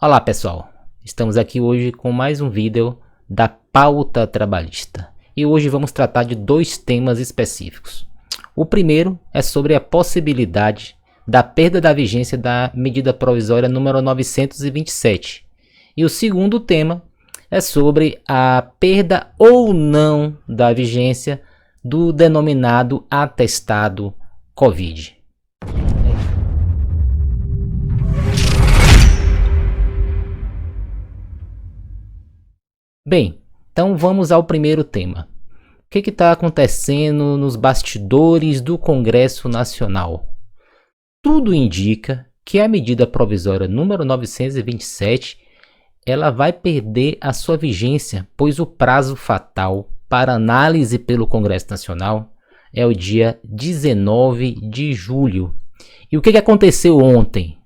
Olá pessoal, estamos aqui hoje com mais um vídeo da pauta trabalhista e hoje vamos tratar de dois temas específicos. O primeiro é sobre a possibilidade da perda da vigência da medida provisória número 927 e o segundo tema é sobre a perda ou não da vigência do denominado atestado Covid. Bem, então vamos ao primeiro tema. O que está acontecendo nos bastidores do Congresso Nacional? Tudo indica que a medida provisória número 927 ela vai perder a sua vigência, pois o prazo fatal para análise pelo Congresso Nacional é o dia 19 de julho. E o que aconteceu ontem?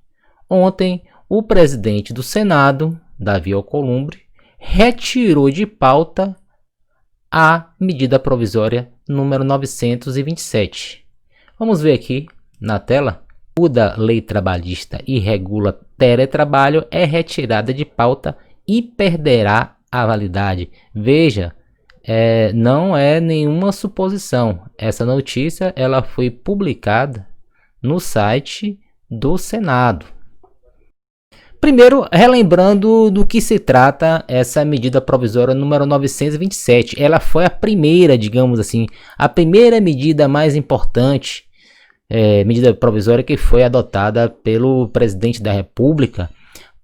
Ontem, o presidente do Senado, Davi Alcolumbre, retirou de pauta a medida provisória número 927. Vamos ver aqui na tela. Muda a lei trabalhista e regula teletrabalho é retirada de pauta e perderá a validade. Veja, não é nenhuma suposição. Essa notícia ela foi publicada no site do Senado. Primeiro, relembrando do que se trata essa medida provisória número 927. Ela foi a primeira, digamos assim, a primeira medida mais importante, medida provisória que foi adotada pelo presidente da República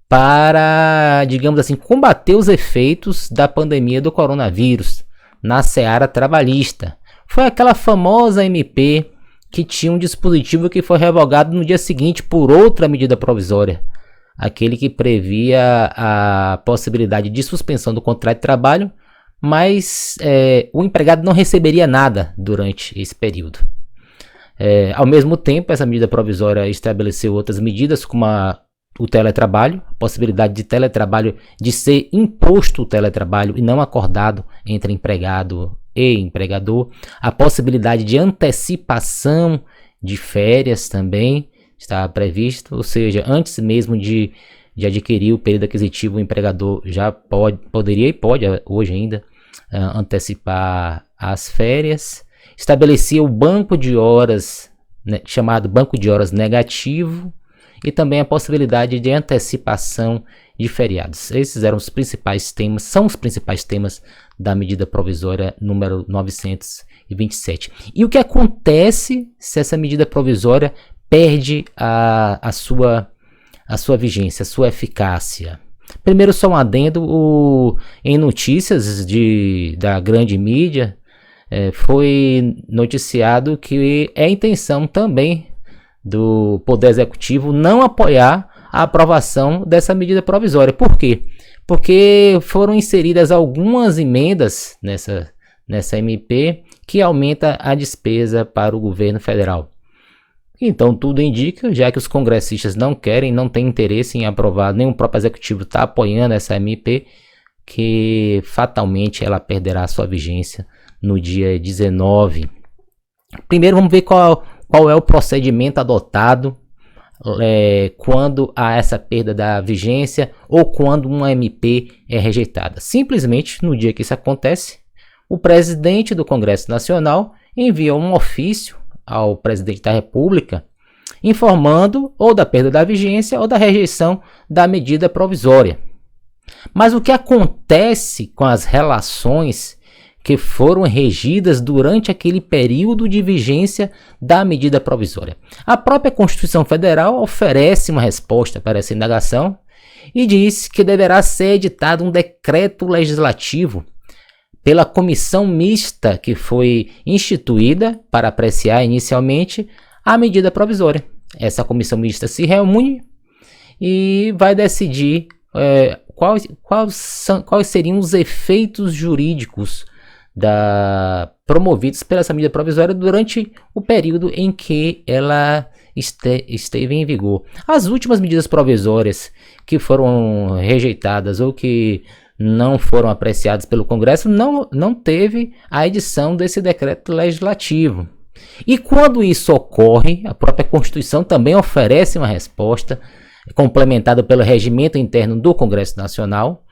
para, digamos assim, combater os efeitos da pandemia do coronavírus na seara trabalhista. Foi aquela famosa MP que tinha um dispositivo que foi revogado no dia seguinte por outra medida provisória. Aquele que previa a possibilidade de suspensão do contrato de trabalho, mas o empregado não receberia nada durante esse período. Ao mesmo tempo, essa medida provisória estabeleceu outras medidas, como o teletrabalho, a possibilidade de teletrabalho, de ser imposto o teletrabalho e não acordado entre empregado e empregador, a possibilidade de antecipação de férias também está previsto, ou seja, antes mesmo de adquirir o período aquisitivo, o empregador já poderia e pode hoje ainda antecipar as férias. Estabelecia o banco de horas, chamado banco de horas negativo, e também a possibilidade de antecipação de feriados. Esses eram os principais temas, são os principais temas da medida provisória número 927. E o que acontece se essa medida provisória perde a sua vigência, a sua eficácia? Primeiro, só um adendo, em notícias da grande mídia, foi noticiado que é a intenção também do Poder Executivo não apoiar a aprovação dessa medida provisória. Por quê? Porque foram inseridas algumas emendas nessa MP que aumenta a despesa para o governo federal. Então tudo indica, já que os congressistas não têm interesse em aprovar, nem o próprio executivo está apoiando essa MP, que fatalmente ela perderá sua vigência no dia 19. Primeiro vamos ver qual é o procedimento adotado quando há essa perda da vigência ou quando uma MP é rejeitada. Simplesmente no dia que isso acontece, o presidente do Congresso Nacional envia um ofício ao presidente da República informando ou da perda da vigência ou da rejeição da medida provisória. Mas o que acontece com as relações que foram regidas durante aquele período de vigência da medida provisória? A própria Constituição Federal oferece uma resposta para essa indagação e diz que deverá ser editado um decreto legislativo pela comissão mista que foi instituída para apreciar inicialmente a medida provisória. Essa comissão mista se reúne e vai decidir quais seriam os efeitos jurídicos promovidos pela essa medida provisória durante o período em que ela esteve em vigor. As últimas medidas provisórias que foram rejeitadas ou que não foram apreciadas pelo Congresso não teve a edição desse decreto legislativo. E quando isso ocorre, a própria Constituição também oferece uma resposta complementado pelo regimento interno do Congresso Nacional.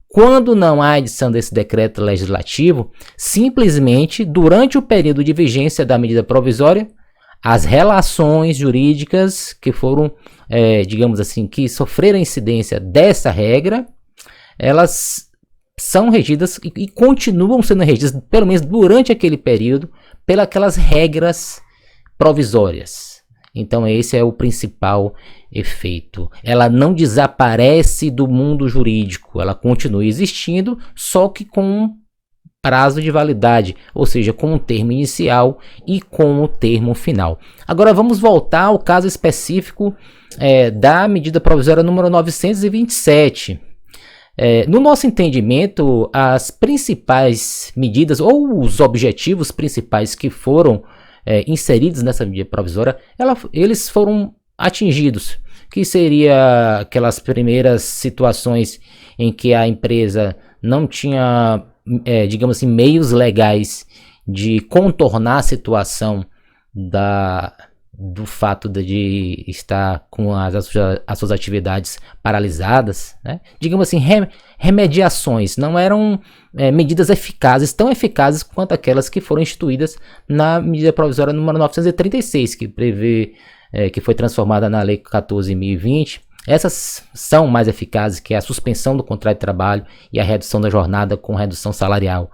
Quando não há edição desse decreto legislativo, simplesmente, durante o período de vigência da medida provisória, as relações jurídicas que foram, digamos assim, que sofreram incidência dessa regra, elas são regidas e continuam sendo regidas, pelo menos durante aquele período, pelas regras provisórias. Então esse é o principal efeito. Ela não desaparece do mundo jurídico, ela continua existindo, só que com um prazo de validade, ou seja, com o termo inicial e com o termo final. Agora vamos voltar ao caso específico da medida provisória número 927. No nosso entendimento, as principais medidas ou os objetivos principais que foram inseridos nessa medida provisória, eles foram atingidos, que seria aquelas primeiras situações em que a empresa não tinha, digamos assim, meios legais de contornar a situação do fato de estar com as suas atividades paralisadas, né? Digamos assim, remediações, não eram medidas eficazes, tão eficazes quanto aquelas que foram instituídas na medida provisória número 936, que prevê, que foi transformada na lei 14.020. Essas são mais eficazes, que é a suspensão do contrato de trabalho e a redução da jornada com redução salarial.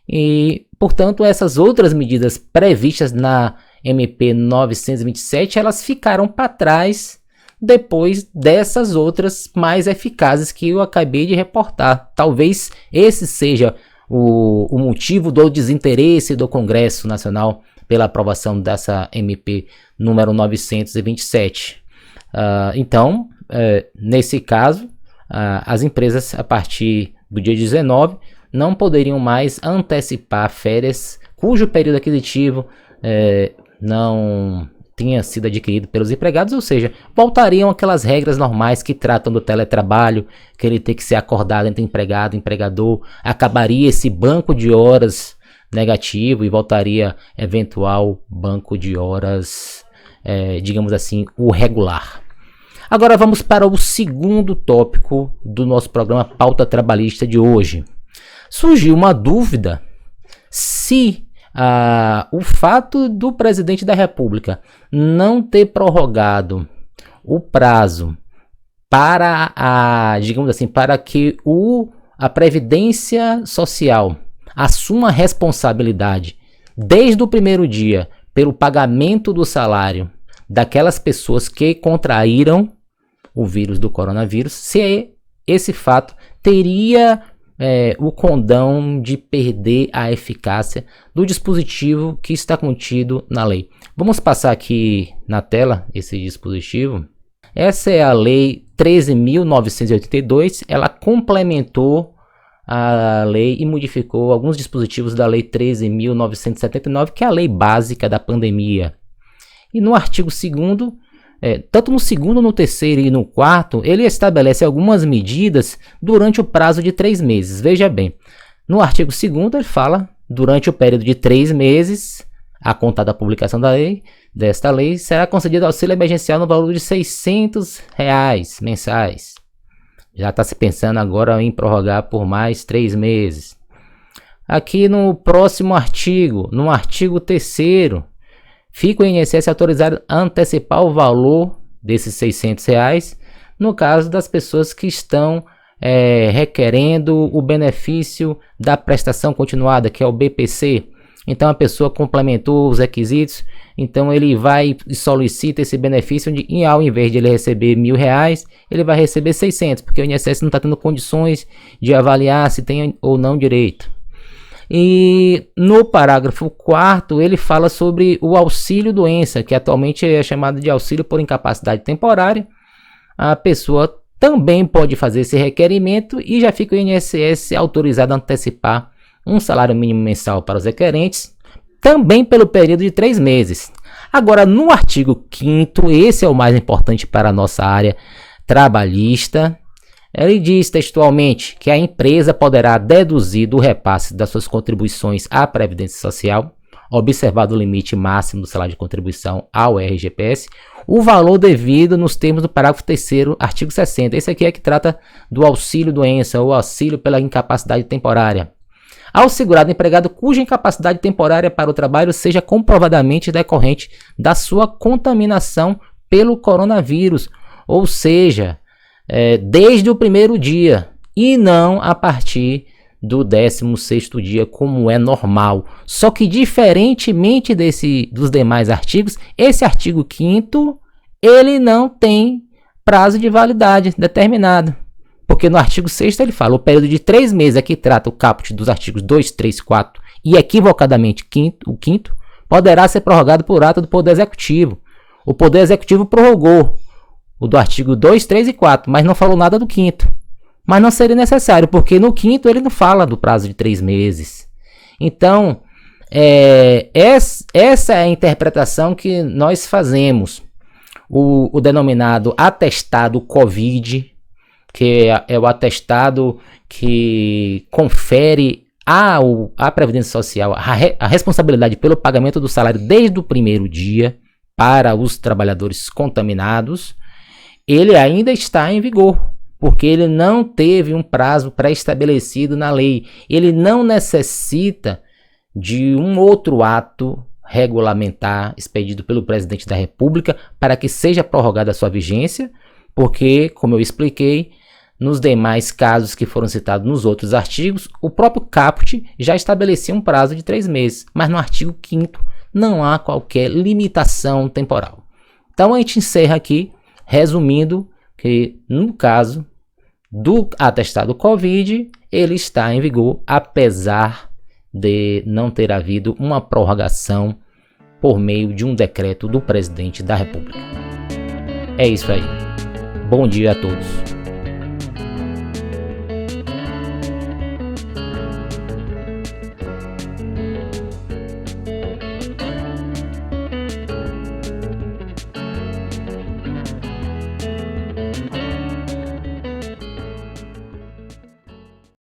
E, portanto, essas outras medidas previstas na MP 927, elas ficaram para trás depois dessas outras mais eficazes que eu acabei de reportar. Talvez esse seja o motivo do desinteresse do Congresso Nacional pela aprovação dessa MP número 927. Então, nesse caso, as empresas, a partir do dia 19, não poderiam mais antecipar férias cujo período aquisitivo não tinha sido adquirido pelos empregados, ou seja, voltariam aquelas regras normais que tratam do teletrabalho, que ele tem que ser acordado entre empregado e empregador, acabaria esse banco de horas negativo e voltaria eventual banco de horas, digamos assim, o regular. Agora vamos para o segundo tópico do nosso programa Pauta Trabalhista de hoje. Surgiu uma dúvida se o fato do presidente da República não ter prorrogado o prazo para digamos assim, para que a Previdência Social assuma a responsabilidade desde o primeiro dia pelo pagamento do salário daquelas pessoas que contraíram o vírus do coronavírus, se esse fato teria o condão de perder a eficácia do dispositivo que está contido na lei. Vamos passar aqui na tela esse dispositivo. Essa é a Lei 13.982, ela complementou a lei e modificou alguns dispositivos da Lei 13.979, que é a lei básica da pandemia. E no artigo 2º, tanto no segundo, no terceiro e no quarto, ele estabelece algumas medidas durante o prazo de 3 meses. Veja bem, no artigo 2º ele fala, durante o período de 3 meses, a contar da publicação desta lei, será concedido auxílio emergencial no valor de R$ 600 mensais. Já está se pensando agora em prorrogar por mais 3 meses. Aqui no próximo artigo, no artigo 3º, fica o INSS autorizado a antecipar o valor desses R$ 600 no caso das pessoas que estão requerendo o benefício da prestação continuada, que é o BPC. Então a pessoa complementou os requisitos, então ele vai e solicita esse benefício, onde ao invés de ele receber R$ 1.000, ele vai receber 600, porque o INSS não está tendo condições de avaliar se tem ou não direito. E no parágrafo 4º ele fala sobre o auxílio doença, que atualmente é chamado de auxílio por incapacidade temporária. A pessoa também pode fazer esse requerimento e já fica o INSS autorizado a antecipar um salário mínimo mensal para os requerentes, também pelo período de 3 meses. Agora, no artigo 5º, esse é o mais importante para a nossa área trabalhista. Ele diz textualmente que a empresa poderá deduzir do repasse das suas contribuições à Previdência Social, observado o limite máximo do salário de contribuição ao RGPS, o valor devido nos termos do parágrafo 3º, artigo 60. Esse aqui é que trata do auxílio-doença ou auxílio pela incapacidade temporária. Ao segurado empregado cuja incapacidade temporária para o trabalho seja comprovadamente decorrente da sua contaminação pelo coronavírus, ou seja, desde o primeiro dia e não a partir do 16º dia, como é normal. Só que diferentemente dos demais artigos, esse artigo 5º, ele não tem prazo de validade determinado. Porque no artigo 6º ele fala, o período de 3 meses é que trata o caput dos artigos 2, 3, 4 e equivocadamente o quinto, poderá ser prorrogado por ato do Poder Executivo. O Poder Executivo prorrogou o do artigo 2, 3 e 4, mas não falou nada do 5º. Mas não seria necessário, porque no 5º ele não fala do prazo de 3 meses. Então, essa é a interpretação que nós fazemos. O denominado atestado Covid, que é o atestado que confere à Previdência Social a responsabilidade pelo pagamento do salário desde o primeiro dia para os trabalhadores contaminados, ele ainda está em vigor, porque ele não teve um prazo pré-estabelecido na lei. Ele não necessita de um outro ato regulamentar expedido pelo Presidente da República para que seja prorrogada a sua vigência, porque, como eu expliquei, nos demais casos que foram citados nos outros artigos, o próprio caput já estabelecia um prazo de 3 meses, mas no artigo 5º não há qualquer limitação temporal. Então a gente encerra aqui, resumindo que no caso do atestado Covid, ele está em vigor, apesar de não ter havido uma prorrogação por meio de um decreto do Presidente da República. É isso aí. Bom dia a todos.